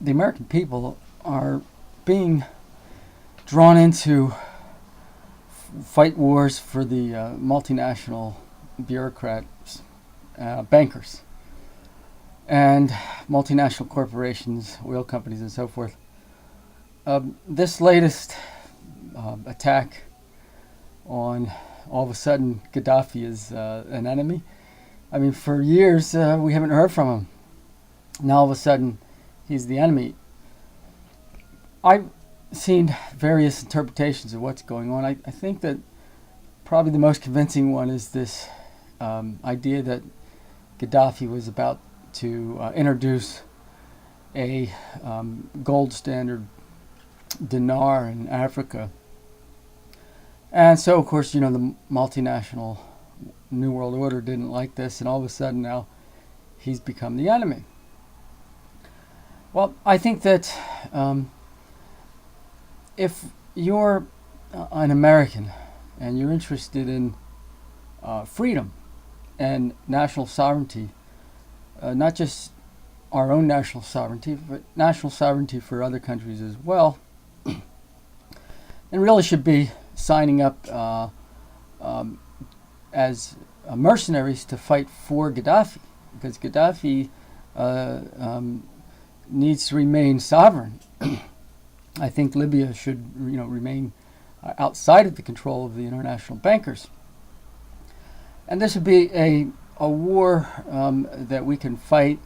the American people are being drawn into fight wars for the multinational bureaucrats, bankers, and multinational corporations, oil companies, and so forth. This latest attack on all of a sudden Gaddafi is an enemy. I mean, for years we haven't heard from him. Now all of a sudden he's the enemy. I've seen various interpretations of what's going on. I think that probably the most convincing one is this idea that Gaddafi was about to introduce a gold standard dinar in Africa. And so, of course, the multinational New World Order didn't like this, and all of a sudden now he's become the enemy. Well, I think that if you're an American and you're interested in freedom and national sovereignty, not just our own national sovereignty, but national sovereignty for other countries as well, and really should be signing up as mercenaries to fight for Gaddafi, because Gaddafi needs to remain sovereign. I think Libya should, remain outside of the control of the international bankers, and this would be a war that we can fight,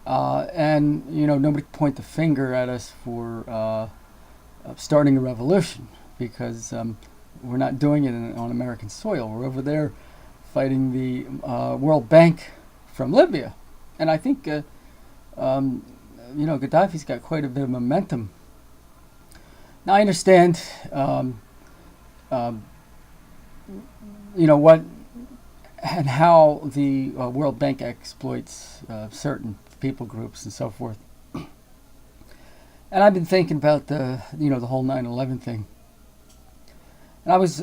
and nobody can point the finger at us for starting a revolution, because we're not doing it on American soil. We're over there fighting the World Bank from Libya, and I think Gaddafi's got quite a bit of momentum. Now I understand, what and how the World Bank exploits certain people groups and so forth. And I've been thinking about the whole 9/11 thing, and I was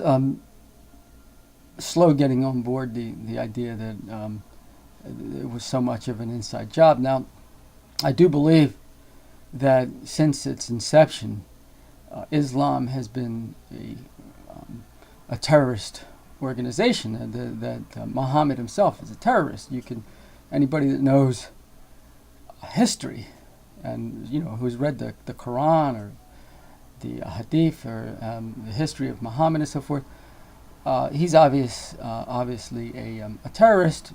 slow getting on board the idea that it was so much of an inside job. Now, I do believe that since its inception, Islam has been a terrorist organization. That Muhammad himself is a terrorist. Anybody that knows history and who's read the Quran or the Hadith or the history of Muhammad and so forth, he's obviously a terrorist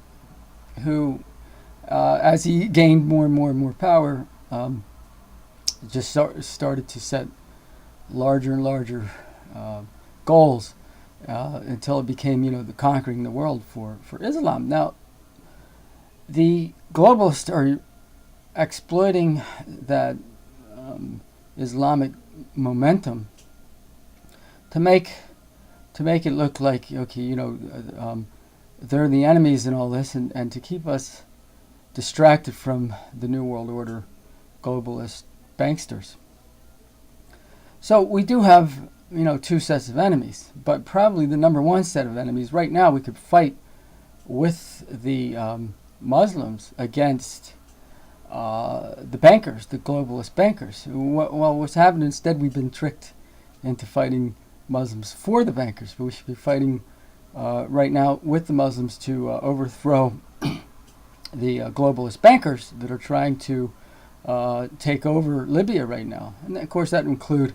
who, as he gained more and more power, just started to set larger and larger goals until it became the conquering the world for Islam. Now, the globalists are exploiting that Islamic momentum to make it look like, okay, they're the enemies in all this, and to keep us distracted from the New World Order globalist banksters. So we do have two sets of enemies, but probably the number one set of enemies right now we could fight with the Muslims against the bankers, the globalist bankers. Well, what's happened instead, we've been tricked into fighting Muslims for the bankers, but we should be fighting right now with the Muslims to overthrow the globalist bankers that are trying to take over Libya right now. And of course that would include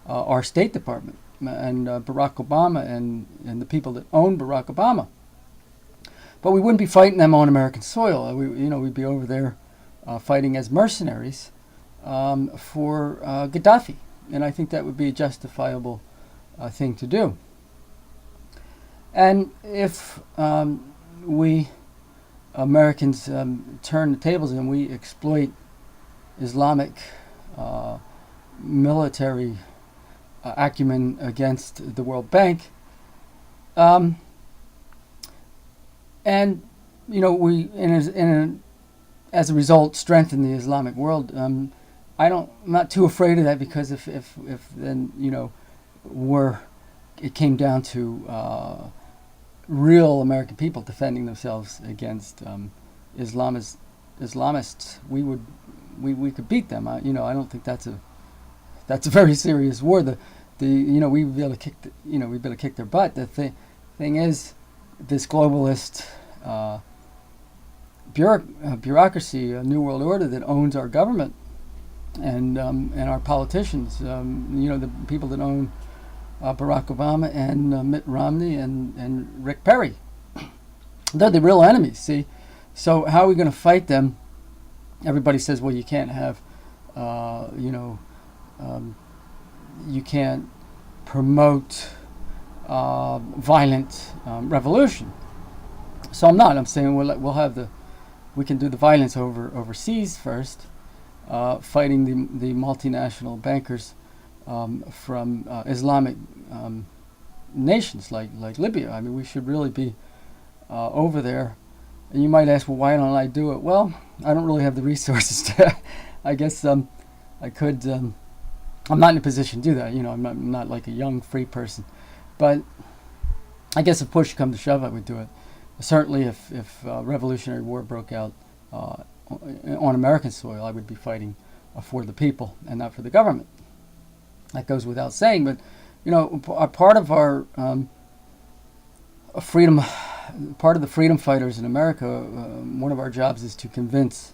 our State Department and Barack Obama and the people that own Barack Obama. But we wouldn't be fighting them on American soil. We'd be over there fighting as mercenaries for Gaddafi, and I think that would be a justifiable thing to do. And if we Americans turn the tables and we exploit Islamic military acumen against the World Bank, and we as a result strengthen the Islamic world. I'm not too afraid of that, because if then it came down to real American people defending themselves against Islamists, we would we could beat them. I don't think that's a very serious war. We'd be able to kick their butt. The thing is, this globalist bureaucracy, a new world order that owns our government and our politicians. The people that own Barack Obama and Mitt Romney and Rick Perry. They're the real enemies. See, so how are we going to fight them? Everybody says, well, you can't have, you can't promote violent revolution. So I'm saying we can do the violence overseas first, fighting the multinational bankers from Islamic nations like Libya. I mean, we should really be over there. And you might ask, well, why don't I do it? Well, I don't really have the resources to. I guess I could. I'm not in a position to do that. I'm not like a young free person, but I guess if push comes to shove, I would do it. Certainly, if Revolutionary War broke out on American soil, I would be fighting for the people and not for the government. That goes without saying. But a part of our freedom, part of the freedom fighters in America, one of our jobs is to convince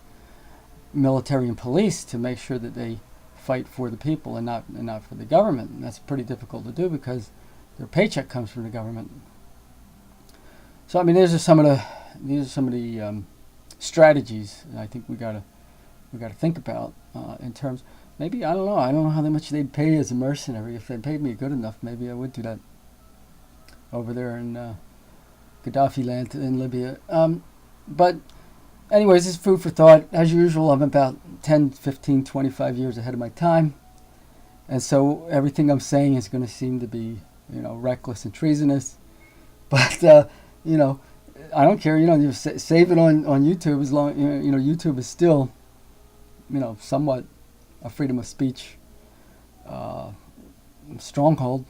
military and police to make sure that they fight for the people and not for the government. And that's pretty difficult to do because their paycheck comes from the government. So I mean, these are some of the strategies that I think we gotta think about in terms. Maybe I don't know how much they'd pay as a mercenary. If they paid me good enough, maybe I would do that over there in Gaddafi land in Libya. But anyways, this is food for thought. As usual, I'm about 10, 15, 25 years ahead of my time. And so everything I'm saying is going to seem to be, reckless and treasonous. But, I don't care. You save it on YouTube as long, YouTube is still, somewhat a freedom of speech stronghold.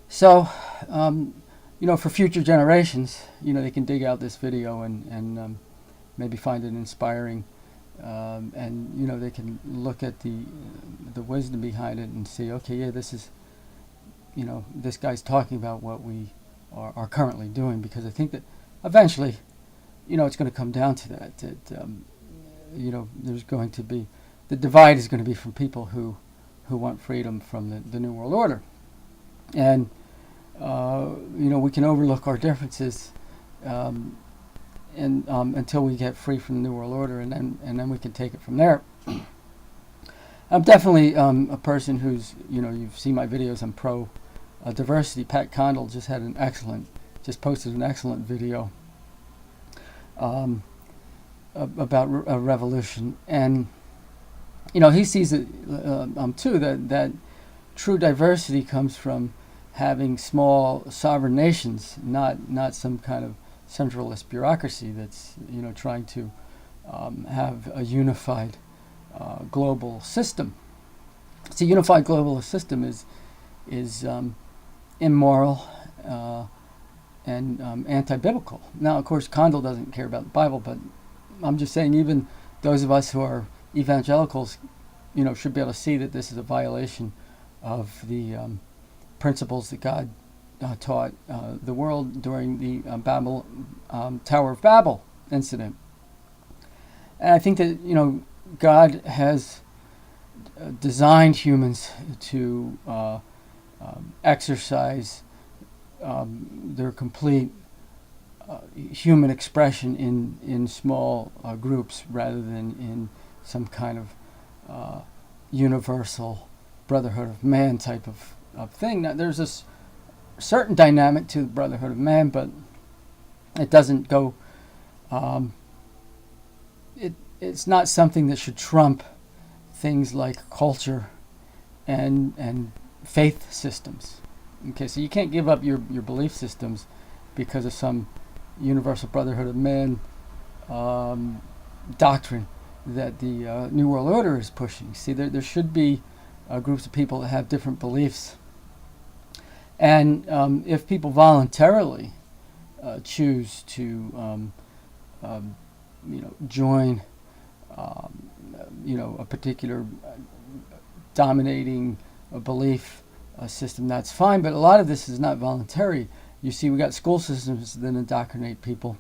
So, for future generations, they can dig out this video and maybe find it inspiring, and they can look at the wisdom behind it and see, okay, yeah, this is, this guy's talking about what we are currently doing, because I think that eventually, it's going to come down to that there's going to be, the divide is going to be from people who want freedom from the New World Order, and we can overlook our differences until we get free from the New World Order, and then we can take it from there. I'm definitely a person who's, you've seen my videos, I'm pro diversity. Pat Condell just posted an excellent video about a revolution, and he sees it too, that true diversity comes from having small sovereign nations, not some kind of centralist bureaucracy that's trying to have a unified global system. So a unified global system is immoral and anti-biblical. Now, of course, Condell doesn't care about the Bible, but I'm just saying, even those of us who are evangelicals, should be able to see that this is a violation of the principles that God taught the world during the Tower of Babel incident. And I think that God has designed humans to exercise their complete human expression in small groups, rather than in some kind of universal brotherhood of man type of thing. Now, there's this certain dynamic to the brotherhood of man, but it doesn't go. It's not something that should trump things like culture and faith systems. Okay, so you can't give up your belief systems because of some universal brotherhood of man doctrine that the New World Order is pushing. See, there should be groups of people that have different beliefs. And if people voluntarily choose to, join a particular dominating belief system, that's fine. But a lot of this is not voluntary. You see, we got school systems that indoctrinate people,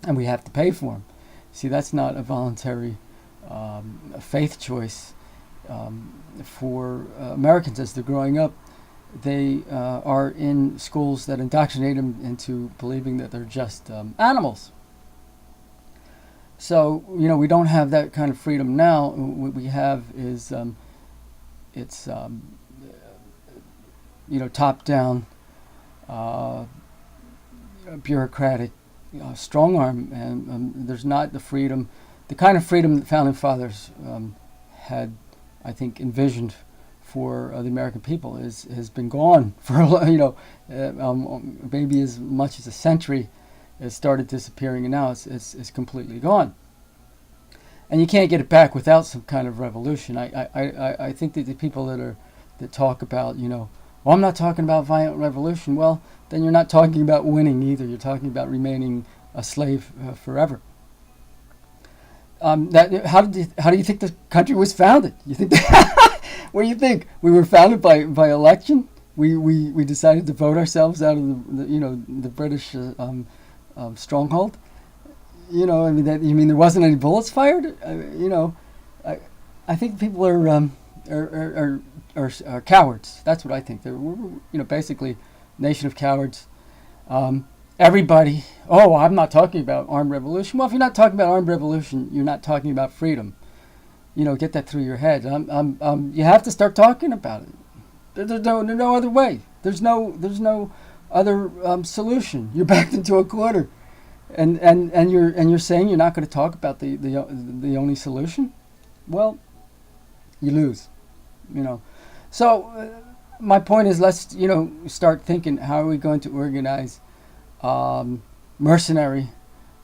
and we have to pay for them. See, that's not a voluntary faith choice for Americans as they're growing up. They are in schools that indoctrinate them into believing that they're just animals. So, we don't have that kind of freedom now. What we have is it's top-down, bureaucratic strong arm, and there's not the freedom, the kind of freedom that Founding Fathers had, I think, envisioned for the American people has been gone for maybe as much as a century. It started disappearing, and now it's completely gone. And you can't get it back without some kind of revolution. I think that the people that talk about, well, I'm not talking about violent revolution. Well, then you're not talking about winning either. You're talking about remaining a slave forever. How do you think the country was founded? You think? What do you think? We were founded by election. We decided to vote ourselves out of the British stronghold. You mean there wasn't any bullets fired? I think people are cowards. That's what I think. We're basically a nation of cowards. Everybody. Oh, I'm not talking about armed revolution. Well, if you're not talking about armed revolution, you're not talking about freedom. Get that through your head. You have to start talking about it. There's no other way. There's no other solution. You're backed into a corner, and you're saying you're not going to talk about the only solution. Well, you lose. So my point is, let's start thinking, how are we going to organize mercenary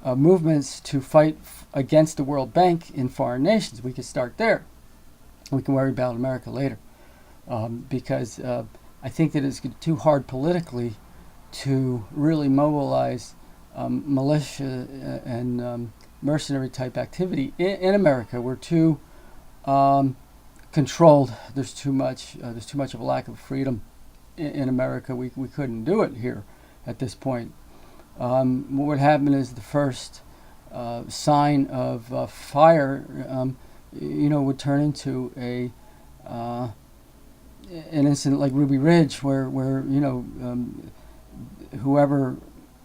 movements to fight against the World Bank in foreign nations. We can start there. We can worry about America later, because I think that it's too hard politically to really mobilize militia and mercenary type activity in America. We're too controlled. There's too much of a lack of freedom in America. We couldn't do it here at this point. What would happen is the first sign of fire, would turn into an incident like Ruby Ridge, where whoever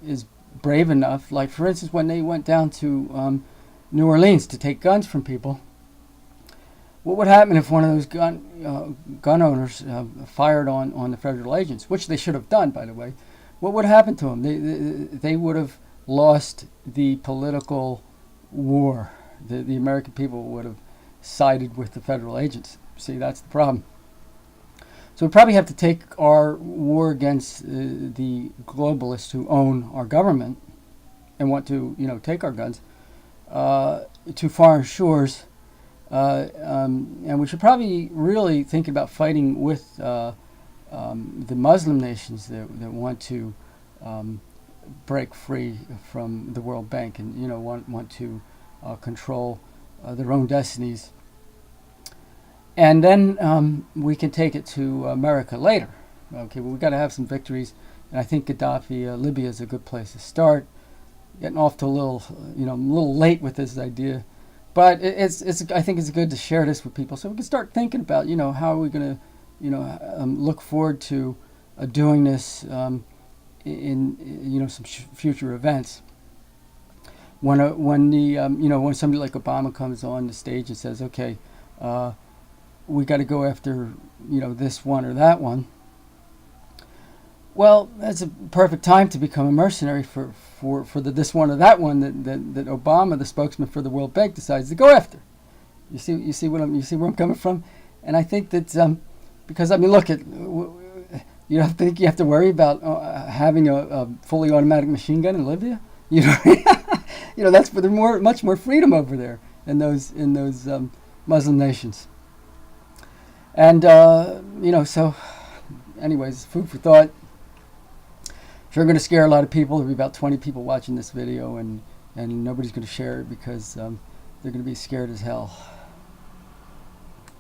is brave enough, like for instance when they went down to New Orleans to take guns from people. What would happen if one of those gun owners fired on the federal agents, which they should have done, by the way? What would happen to them? They would have lost the political war. The American people would have sided with the federal agents. See, that's the problem. So we probably have to take our war against the globalists who own our government and want to, take our guns to foreign shores. And we should probably really think about fighting with the Muslim nations that want to break free from the World Bank and want to control their own destinies. And then we can take it to America later. Okay, well, we've got to have some victories, and I think Gaddafi, Libya is a good place to start. Getting off to a little late with this idea. But I think it's good to share this with people so we can start thinking about, how are we going to, look forward to doing this in some future events. When somebody like Obama comes on the stage and says, okay, we got to go after, this one or that one. Well, that's a perfect time to become a mercenary for the this one or that one that Obama, the spokesman for the World Bank, decides to go after. You see where I'm coming from, and I think that because look at you don't think you have to worry about having a fully automatic machine gun in Libya. That's where there's much more freedom over there in those Muslim nations. And so, anyways, food for thought. Sure, going to scare a lot of people. There'll be about 20 people watching this video, and nobody's going to share it because they're going to be scared as hell.